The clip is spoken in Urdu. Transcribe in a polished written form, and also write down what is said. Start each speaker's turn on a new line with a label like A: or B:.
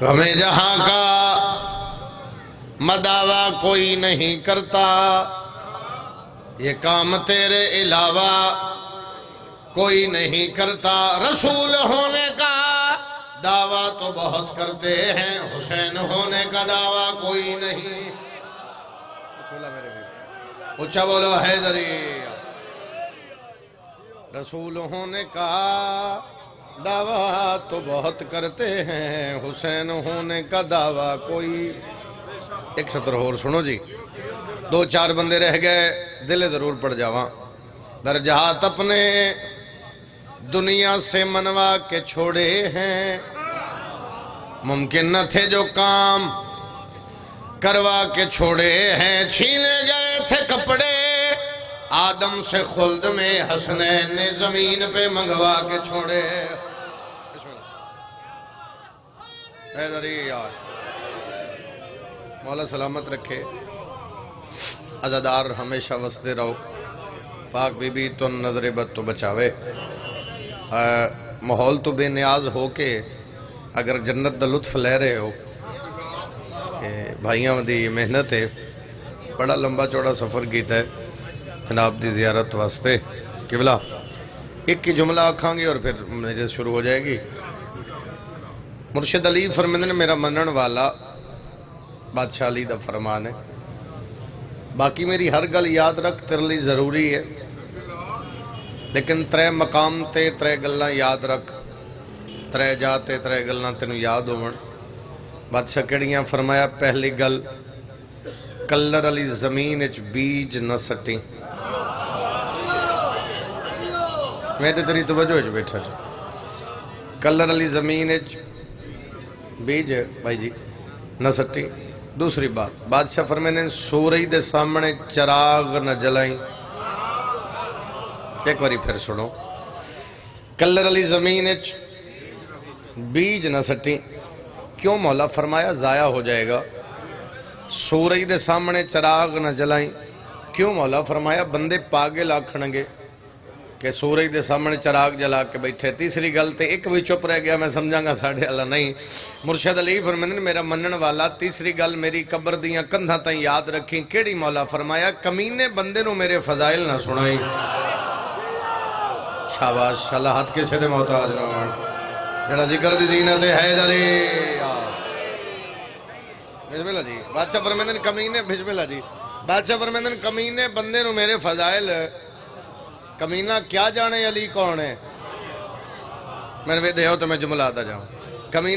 A: ہمیں جہاں کا مداوع کوئی نہیں کرتا، یہ کام تیرے علاوہ کوئی نہیں کرتا۔ رسول ہونے کا دعویٰ تو بہت کرتے ہیں، حسین ہونے کا دعویٰ کوئی نہیں۔ بسم اللہ میرے بھی اچھا بولو حیدری۔ رسول ہونے کا دعویٰ تو بہت کرتے ہیں، حسین ہونے کا دعویٰ کوئی۔ ایک سطر اور سنو جی، دو چار بندے رہ گئے، دل ضرور پڑ جاواں۔ درجات اپنے دنیا سے منوا کے چھوڑے ہیں، ممکن نہ تھے جو کام کروا کے چھوڑے ہیں۔ چھینے گئے تھے کپڑے آدم سے خلد میں، حسنین نے زمین پہ منگوا کے چھوڑے۔ مولا سلامت رکھے، عزادار ہمیشہ وسدے رہو، پاک بی بی تو نظر بد تو بچاوے۔ ماحول تو بے نیاز ہو کے اگر جنت دا لطف لے رہے ہو، بھائیاں دی محنت ہے، بڑا لمبا چوڑا سفر کیتا ہے جناب دی زیارت واسطے۔ قبلہ ایک کی جملہ آکھاں گے اور پھر مجلس شروع ہو جائے گی۔ مرشد علی فرمیندے نے میرا منن والا بادشاہ علی دا فرمان ہے، باقی میری ہر گل یاد رکھ تیرے لیے ضروری ہے، لیکن ترے مقام تے ترے گلاں یاد رکھ، ترے جاتے ترے گلاں تینوں یاد ہون۔ بادشاہ کیڑیاں فرمایا، پہلی گل کلر علی زمین اچ بیج نہ سٹی۔ میں تے تیری توجہ اچ بیٹھا جا، کلر علی زمین اچ بیج بھائی جی نہ سٹی۔ دوسری بات، بادشاہ فرمینے سورج دے سامنے چراغ نہ جلائیں۔ ایک باری پھر سنو، کلر علی زمین اچ بیج نہ سٹی۔ کیوں مولا فرمایا ضائع ہو جائے گا؟ سورج دے سامنے چراغ نہ جلائیں۔ کیوں مولا فرمایا بندے پاگل آکھنگے کہ سورج دے سامنے چراغ جلا کے بیٹھے۔ تیسری گل تے ایک بھی چپ رہ گیا، میں سمجھاں گا ساڑھے اللہ نہیں۔ مرشد علی فرمیندے میرا منن والا، تیسری گل میری قبر دیاں کندھاں تائیں یاد رکھیں۔ کیڑی مولا فرمایا کمینے بندے نو میرے فضائل نہ سنائیں۔ شاباش، اللہ ہاتھ کسے دے محتاج نہ ہون، جڑا ذکر دی زینت حیدری۔ بسم اللہ جی، بادشاہ فرمیندے کمینے، بسم اللہ جی، بادشاہ فرمیندے کمینے بندے نو میرے فضائل۔ کمینہ کیا جانے علی کون ہے؟ میں نے دے ہو تو میں جملہ آتا جاؤں۔ کمینہ